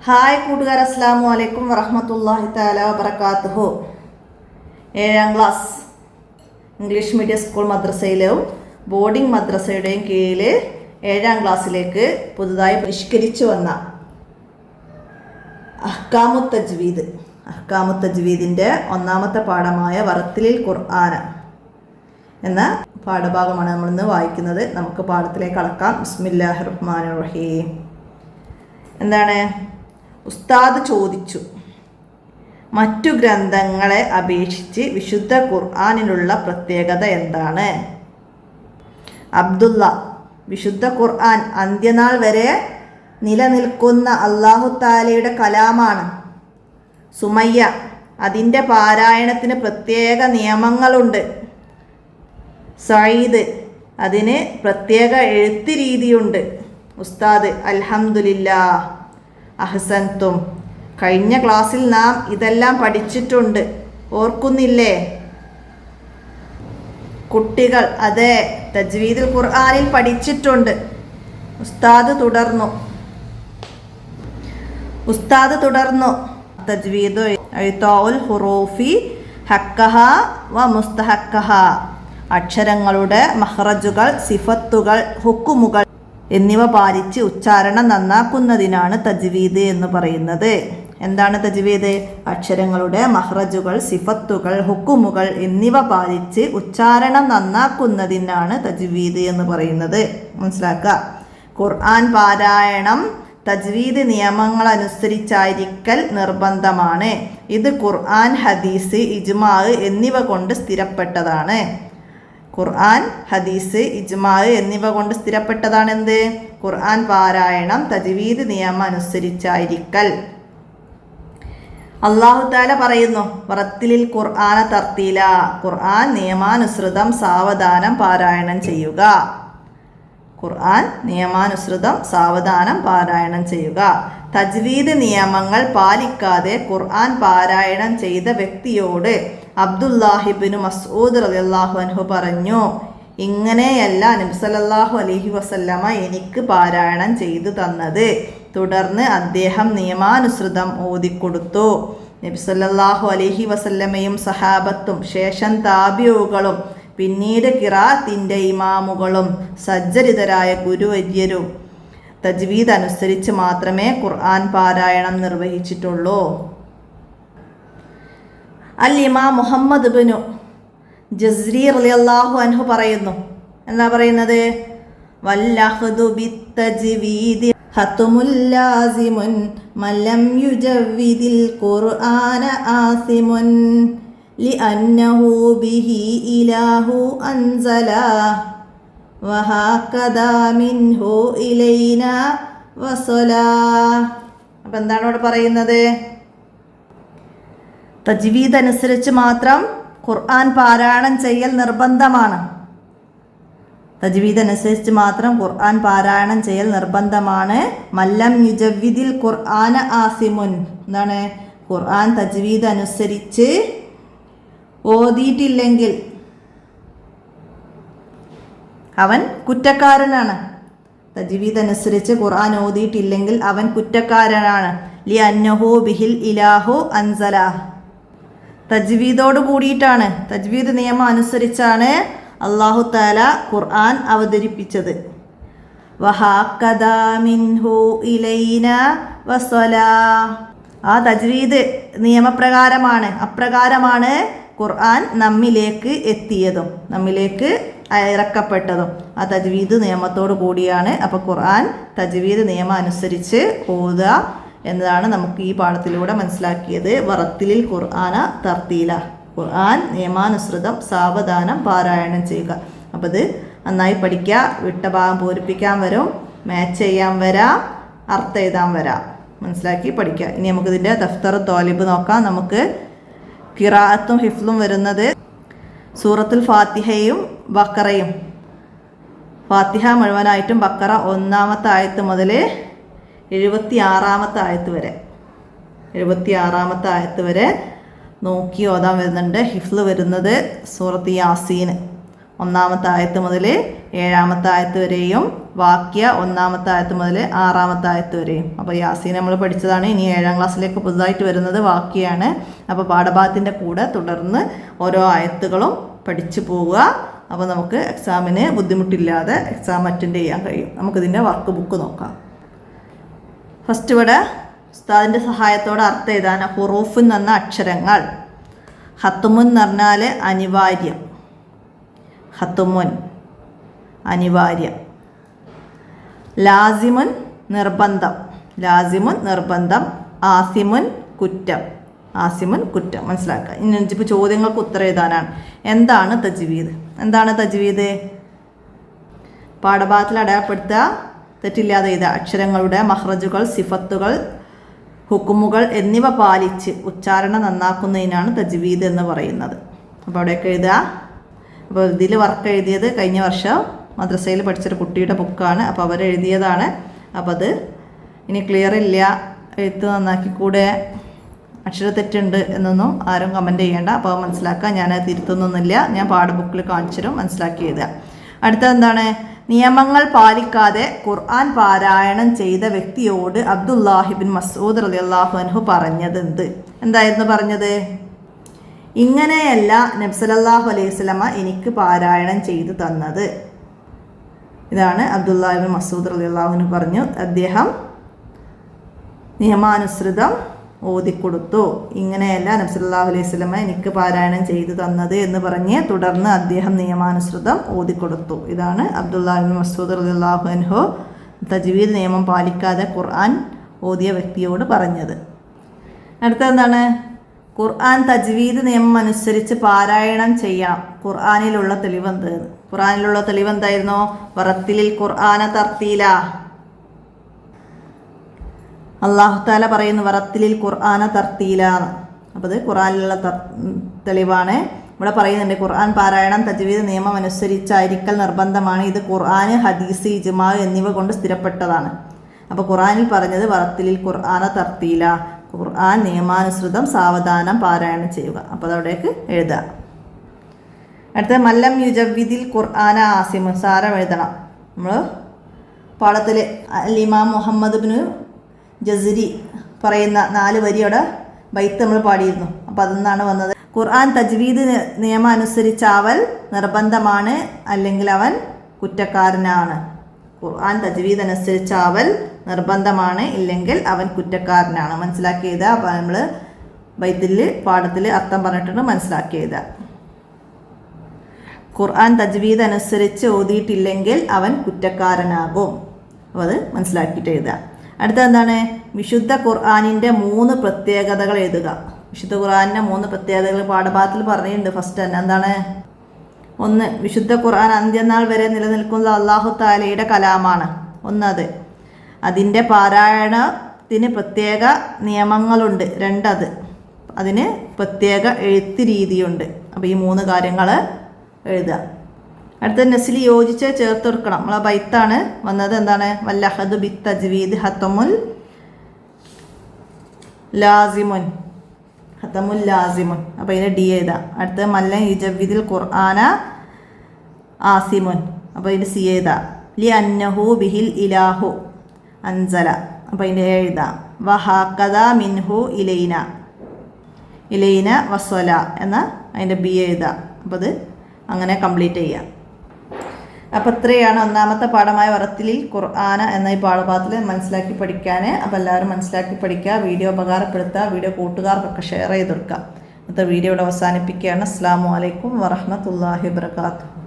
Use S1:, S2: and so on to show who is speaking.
S1: Hi കൂട്ടുകാർ, അസ്സലാമു അലൈക്കും വറഹ്മത്തുള്ളാഹി തആല വബറകാതുഹു. 7ാം ക്ലാസ് ഇംഗ്ലീഷ് മീഡിയം സ്കൂൾ മദ്രസയിലും ബോർഡിംഗ് മദ്രസയുടെയും കീഴിൽ 7ാം ക്ലാസ്സിലേക്ക് പുതുതായി പരിഷ്കരിച്ചു വന്ന അഹ്കാമു തജ്വീദിൻ്റെ ഒന്നാമത്തെ പാഠമായ വറത്തിലിൽ ഖുർആന എന്ന പാഠഭാഗമാണ് നമ്മളിന്ന് വായിക്കുന്നത്. നമുക്ക് പാഠത്തിലേക്ക് കടക്കാം. ബിസ്മില്ലാഹിർ റഹ്മാനിർ റഹീം. എന്താണ്? ഉസ്താദ് ചോദിച്ചു, മറ്റു ഗ്രന്ഥങ്ങളെ അപേക്ഷിച്ച് വിശുദ്ധ ഖുർആനിലുള്ള പ്രത്യേകത എന്താണ്? അബ്ദുള്ള, വിശുദ്ധ ഖുർആൻ അന്ത്യനാൾ വരെ നിലനിൽക്കുന്ന അല്ലാഹു തആലയുടെ കലാമാണ്. സുമയ്യ, അതിൻ്റെ പാരായണത്തിന് പ്രത്യേക നിയമങ്ങളുണ്ട്. സഈദ്, അതിന് പ്രത്യേക എഴുത്ത് രീതിയുണ്ട്. ഉസ്താദ്, അൽഹംദുലില്ലാഹ്, അഹ്സൻതും, കഴിഞ്ഞ ക്ലാസ്സിൽ നാം ഇതെല്ലാം പഠിച്ചിട്ടുണ്ട്, ഓർക്കുന്നില്ലേ? കുട്ടികൾ, അതെ, തജ്വീദുൽ ഖുർആനിൽ പഠിച്ചിട്ടുണ്ട്. ഉസ്താദ് തുടർന്നു തജ്വീദു ഇഅ്താഉൽ ഹുറൂഫി ഹഖ്ഖഹ വ മുസ്തഹഖഹ, അക്ഷരങ്ങളുടെ മഖ്റജുകൾ, സിഫത്തുകൾ, ഹുക്കുമുകൾ എന്നിവ പാലിച്ച് ഉച്ചാരണം നന്നാക്കുന്നതിനാണ് തജ്വീദ് എന്ന് പറയുന്നത്. എന്താണ് തജ്വീദ്? അക്ഷരങ്ങളുടെ മഖ്റജുകൾ, സിഫത്തുകൾ, ഹുക്കുമുകൾ എന്നിവ പാലിച്ച് ഉച്ചാരണം നന്നാക്കുന്നതിനാണ് തജ്വീദ് എന്ന് പറയുന്നത്. മനസ്സിലാക്കുക. ഖുർആൻ പാരായണം തജ്വീദ് നിയമങ്ങളനുസരിച്ചായിരിക്കൽ നിർബന്ധമാണ്. ഇത് ഖുർആൻ, ഹദീസ്, ഇജ്മാ എന്നിവ കൊണ്ട് സ്ഥിരപ്പെട്ടതാണ്. ഖുർആൻ, ഹദീസ്, ഇജ്മാ എന്നിവ കൊണ്ട് സ്ഥിരപ്പെട്ടതാണ് എന്ത്? ഖുർആൻ പാരായണം തജ്വീദ് നിയമം അനുസരിച്ചായിരിക്കൽ. അല്ലാഹു തആല പറയുന്നു, വറത്തിലിൽ ഖുർആന തർത്തീല, ഖുർആൻ നിയമാനുസൃതം സാവധാനം പാരായണം ചെയ്യുക. ഖുർആൻ നിയമാനുസൃതം സാവധാനം പാരായണം ചെയ്യുക. തജ്വീദ് നിയമങ്ങൾ പാലിക്കാതെ ഖുർആൻ പാരായണം ചെയ്ത വ്യക്തിയോട് അബ്ദുല്ലാഹിബ്നു മസ്ഊദ് റളിയല്ലാഹു അൻഹു പറഞ്ഞു, ഇങ്ങനെയല്ല നബി സല്ലല്ലാഹു അലൈഹി വസല്ലമ എനിക്ക് പാരായണം ചെയ്തു തന്നത്. തുടർന്ന് അദ്ദേഹം നിയമാനുസൃതം ഓതിക്കൊടുത്തു. നബി സല്ലല്ലാഹു അലൈഹി വസല്ലമയും സഹാബത്തും ശേഷം താബിഊകളും പിന്നീട് ഖിറാഅത്തിന്റെ ഇമാമുകളും സജ്ജരിതരായ ഗുരുവര്യരും തജ്വീദ് അനുസരിച്ച് മാത്രമേ ഖുർആൻ പാരായണം നിർവഹിച്ചിട്ടുള്ളൂ. അൽ ഇമാം മുഹമ്മദ് ഇബ്നു ജസ്രി റളിയല്ലാഹു അൻഹു പറയുന്നു, എന്താ പറയുന്നത്? വല്ലഖദു ബിത്തജ്വീദി ഹത്മുൽ ലാസിമുൻ മല്ലം യുജവ്വിദിൽ ഖുർആന ആസിമുൻ ലിഅന്നഹു ബിഹി ഇലാഹു അൻസലാ വഹകദാ മിൻഹു ഇലൈനാ വസലാ. അപ്പം എന്താണ് ഇവിടെ പറയുന്നത്? തജ്വീദ് അനുസരിച്ച് മാത്രം ഖുർആൻ പാരായണം ചെയ്യൽ നിർബന്ധമാണ്. തജ്വീദ് അനുസരിച്ച് മാത്രം ഖുർആൻ പാരായണം ചെയ്യൽ നിർബന്ധമാണ്. മല്ലം യുജവ്വിദിൽ ഖുർആന ആസിമുൻ, എന്താണ്? ഖുർആൻ തജ്വീദ് അനുസരിച്ച് ഓതിയിട്ടില്ലെങ്കിൽ അവൻ കുറ്റക്കാരനാണ്. തജ്വീദ് അനുസരിച്ച് ഖുർആൻ ഓതിയിട്ടില്ലെങ്കിൽ അവൻ കുറ്റക്കാരനാണ്. ലിഅന്നഹു ബിഹിൽ ഇലാഹു അൻസലാ, തജ്വീദോട് കൂടിയിട്ടാണ്, തജ്വീദ് നിയമം അനുസരിച്ചാണ് അല്ലാഹു തആല ഖുർആൻ അവതരിപ്പിച്ചത്. വഹകദാ മിൻഹു ഇലൈനാ വസലാ, ആ തജ്വീദ് നിയമപ്രകാരമാണ്, അപ്രകാരമാണ് ഖുർആൻ നമ്മിലേക്ക് എത്തിയതും നമ്മിലേക്ക് ഇറക്കപ്പെട്ടതും ആ തജ്വീദ് നിയമത്തോടു കൂടിയാണ്. അപ്പോൾ ഖുർആൻ തജ്വീദ് നിയമം അനുസരിച്ച് ഓതുക എന്നതാണ് നമുക്ക് ഈ പാഠത്തിലൂടെ മനസ്സിലാക്കിയത്. വറത്തിലിൽ ഖുർആന തർത്തീല, ഖുർആൻ നിയമാനുസൃതം സാവധാനം പാരായണം ചെയ്യുക. അപ്പോൾ ഇത് നന്നായി പഠിക്കുക. വിട്ട ഭാഗം പൂരിപ്പിക്കാൻ വരും, മാച്ച് ചെയ്യാൻ വരാം, അർത്ഥം എഴുതാൻ വരാം. മനസ്സിലാക്കി പഠിക്കുക. ഇനി നമുക്കിതിൻ്റെ ദഫ്തർ തോലിബ് നോക്കാം. നമുക്ക് ഖിറാഅത്തും ഹിഫ്ലും വരുന്നത് സൂറത്തുൽ ഫാത്തിഹയും ബഖറയും. ഫാത്തിഹ മുഴുവനായിട്ടും ബഖറ 1-ാമത്തെ ആയത്ത് മുതൽ 76-ാമത്തെ ആയത്ത് വരെ നോക്കി ഓതാൻ വരുന്നുണ്ട്. ഹിഫ്ല് വരുന്നത് സൂറത്ത് യാസീൻ ഒന്നാമത്തെ ആയത്ത് മുതൽ 7-ാമത്തെ ആയത്ത് വരെയും വാക്യ 1-ാമത്തെ ആയത്ത് മുതൽ 6-ാമത്തെ ആയത്ത് വരെയും. അപ്പോൾ യാസീൻ നമ്മൾ പഠിച്ചതാണ്. ഇനി 7-ാം ക്ലാസ്സിലേക്ക് പുതുതായിട്ട് വരുന്നത് വാക്യാണ്. അപ്പോൾ പാഠഭാഗത്തിൻ്റെ കൂടെ തുടർന്ന് ഓരോ ആയത്തുകളും പഠിച്ചു പോവുക. അപ്പോൾ നമുക്ക് എക്സാമിന് ബുദ്ധിമുട്ടില്ലാതെ എക്സാം അറ്റൻഡ് ചെയ്യാൻ കഴിയും. നമുക്കിതിൻ്റെ വർക്ക് ബുക്ക് നോക്കാം. ഫസ്റ്റ് ഇവിടെ ഉസ്താദിൻ്റെ സഹായത്തോടെ അർത്ഥം എഴുതാൻ ഹുറൂഫ് എന്ന് പറഞ്ഞ അക്ഷരങ്ങൾ. ഹത്തുമുൻ എന്ന് പറഞ്ഞാൽ അനിവാര്യം. ഹത്തുമുൻ അനിവാര്യം. ലാസിമുൻ നിർബന്ധം. ലാസിമുൻ നിർബന്ധം. ആസിമുൻ കുറ്റം. ആസിമുൻ കുറ്റം. മനസ്സിലാക്കുക. ഇനി ഇപ്പോൾ ചോദ്യങ്ങൾക്ക് ഉത്തരം എഴുതാനാണ്. എന്താണ് തജ്വീദ്? എന്താണ് തജ്വീദ്? പാഠഭാഗത്തിൽ അടയാളപ്പെടുത്തുക, തെറ്റില്ലാതെ എഴുതുക. അക്ഷരങ്ങളുടെ മഹ്റജുകൾ, സിഫത്തുകൾ, ഹുക്കുമുകൾ എന്നിവ പാലിച്ച് ഉച്ചാരണം നന്നാക്കുന്നതിനാണ് തജ്വീദ് എന്ന് പറയുന്നത്. അപ്പോൾ അവിടെയൊക്കെ എഴുതുക. അപ്പോൾ ഇതിൽ വർക്ക് എഴുതിയത് കഴിഞ്ഞ വർഷം മദ്രസയിൽ പഠിച്ചൊരു കുട്ടിയുടെ ബുക്കാണ്. അപ്പോൾ അവരെഴുതിയതാണ്. അപ്പോൾ അത് ഇനി ക്ലിയർ ഇല്ല, എഴുത്ത് നന്നാക്കിക്കൂടെ, അക്ഷരത്തെറ്റുണ്ട് എന്നൊന്നും ആരും കമൻറ്റ് ചെയ്യേണ്ട. അപ്പോൾ മനസ്സിലാക്കുക, ഞാനത് തിരുത്തുന്നൊന്നുമില്ല. ഞാൻ പാഠബുക്കിൽ കാണിച്ചിരും, മനസ്സിലാക്കി എഴുതുക. അടുത്തത് എന്താണ്? നിയമങ്ങൾ പാലിക്കാതെ ഖുർആൻ പാരായണം ചെയ്ത വ്യക്തിയോട് അബ്ദുല്ലാഹിബിൻ മസ്ഊദ് റളിയല്ലാഹു അൻഹു പറഞ്ഞത് എന്ത്? എന്തായിരുന്നു പറഞ്ഞത്? ഇങ്ങനെയല്ല നബി സല്ലല്ലാഹു അലൈഹി വസല്ലമ എനിക്ക് പാരായണം ചെയ്തു തന്നത്. ഇതാണ് അബ്ദുല്ലാഹിബിൻ മസ്ഊദ് റളിയല്ലാഹു അൻഹു പറഞ്ഞു. അദ്ദേഹം നിയമാനുസൃതം ഓതിക്കൊടുത്തു. ഇങ്ങനെയല്ല നബി സല്ലല്ലാഹു അലൈഹി വസല്ലമ എനിക്ക് പാരായണം ചെയ്തു തന്നത് എന്ന് പറഞ്ഞ് തുടർന്ന് അദ്ദേഹം നിയമാനുസൃതം ഓതിക്കൊടുത്തു. ഇതാണ് അബ്ദുല്ലാഹിബിൻ മസ്ഊദ് റളിയല്ലാഹു അൻഹു തജ്വീദ് നിയമം പാലിക്കാതെ ഖുർആൻ ഓതിയ വ്യക്തിയോട് പറഞ്ഞത്. അടുത്തെന്താണ്? ഖുർആൻ തജ്വീദ് നിയമം അനുസരിച്ച് പാരായണം ചെയ്യണം. ഖുർആനിലുള്ള തെളിവെന്ത്? ഖുർആനിലുള്ള തെളിവെന്തായിരുന്നു? വറത്തിലിൽ ഖുർആന തർത്തീല. അല്ലാഹു തആല പറയുന്നു വറത്തിലിൽ ഖുർആന തർത്തീല. അപ്പോൾ അത് ഖുർആനിലുള്ള തെളിവാണ്. ഇവിടെ പറയുന്നുണ്ട് ഖുർആൻ പാരായണം തജ്വീദ് നിയമം അനുസരിച്ചായിരിക്കൽ നിർബന്ധമാണ്. ഇത് ഖുർആൻ, ഹദീസ്, ഇജ്മാ എന്നിവ കൊണ്ട് സ്ഥിരപ്പെട്ടതാണ്. അപ്പോൾ ഖുർആനിൽ പറഞ്ഞത് വറത്തിലിൽ ഖുർആന തർത്തീല, ഖുർആൻ നിയമാനുസൃതം സാവധാനം പാരായണം ചെയ്യുക. അപ്പോൾ അതവിടേക്ക് എഴുതുക. അടുത്ത മല്ലം യുജവ്വിദിൽ ഖുർആന ആസിമു. സാരം എഴുതണം. നമ്മൾ പാഠത്തിൽ ഇമാം മുഹമ്മദ് ഇബ്നു ജസ്രി പറയുന്ന 4 വരിയുടെ ബൈത്ത് നമ്മൾ പാടിയിരുന്നു. അപ്പോൾ അതെന്നാണ് വന്നത്. ഖുർആൻ തജ്വീദ് നിയമം അനുസരിച്ചാവൽ നിർബന്ധമാണ്, അല്ലെങ്കിൽ അവൻ കുറ്റക്കാരനാണ്. ഖുർആൻ തജ്വീദ് അനുസരിച്ചാവൽ നിർബന്ധമാണ്, ഇല്ലെങ്കിൽ അവൻ കുറ്റക്കാരനാണ്. മനസ്സിലാക്കി എഴുതുക. അപ്പോൾ നമ്മൾ ബൈത്തിൽ പാഠത്തിൽ അർത്ഥം പറഞ്ഞിട്ടുണ്ട്, മനസ്സിലാക്കി എഴുതുക. ഖുർആൻ തജ്വീദ് അനുസരിച്ച് ഓതിയിട്ടില്ലെങ്കിൽ അവൻ കുറ്റക്കാരനാകും. അപ്പോൾ അത് മനസ്സിലാക്കിയിട്ട് എഴുതുക. അടുത്ത എന്താണ്? വിശുദ്ധ ഖുർആനിൻ്റെ 3 പ്രത്യേകതകൾ എഴുതുക. വിശുദ്ധ ഖുർആനിൻ്റെ 3 പ്രത്യേകതകൾ പാഠഭാഗത്തിൽ പറഞ്ഞിട്ടുണ്ട്. ഫസ്റ്റ് തന്നെ എന്താണ്? 1, വിശുദ്ധ ഖുർആൻ അന്ത്യനാൾ വരെ നിലനിൽക്കുന്ന അല്ലാഹു തആലയുടെ കലാമാണ്. 1 അത്. അതിൻ്റെ പാരായണത്തിന് പ്രത്യേക നിയമങ്ങളുണ്ട്. 2 അതിന് പ്രത്യേക എഴുത്ത് രീതിയുണ്ട്. അപ്പോൾ ഈ 3 കാര്യങ്ങൾ എഴുതുക. അടുത്ത നസ്ലി യോജിച്ച് ചേർത്ത് കൊടുക്കണം. നമ്മളെ ബൈത്താണ് വന്നത്. എന്താണ്? വല്ലഹദു ബി തജ്വീദ് ഹത്തമുൽ ലാസിമുൻ. ഹത്തമുൽ ലാസിമുൻ. അപ്പോൾ ഇതിന് ഡി എഴുതാം. അടുത്ത മല്ലൻ യുജവ്വിദിൽ ഖുർആന ആസിമുൻ. അപ്പോൾ ഇതിന് സി എഴുതാം. ലി അന്നഹു ബിഹിൽ ഇലാഹു അൻസല. അപ്പോൾ ഇതിൻ്റെ എഴുതാം. വഹാക്കദ മിൻഹു ഇലൈന. ഇലൈന വസ്വല എന്ന അതിൻ്റെ ബി എഴുതാം. അപ്പോൾ അത് അങ്ങനെ കംപ്ലീറ്റ് ചെയ്യാം. അപ്പോൾ ഇത്രയാണ് 1ാമത്തെ പാഠമായ വറത്തിലിൽ ഖുർആന എന്ന ഈ പാഠഭാഗത്തിൽ മനസ്സിലാക്കി പഠിക്കാൻ. അപ്പോൾ എല്ലാവരും മനസ്സിലാക്കി പഠിക്കുക. വീഡിയോ ഉപകാരപ്പെടുത്തുക. വീഡിയോ കൂട്ടുകാർക്കൊക്കെ ഷെയർ ചെയ്ത് കൊടുക്കുക. ഇന്നത്തെ വീഡിയോ ഇവിടെ അവസാനിപ്പിക്കുകയാണ്. അസ്സലാമു അലൈക്കും വറഹ്മത്തുള്ളാഹി വബറകാതുഹു.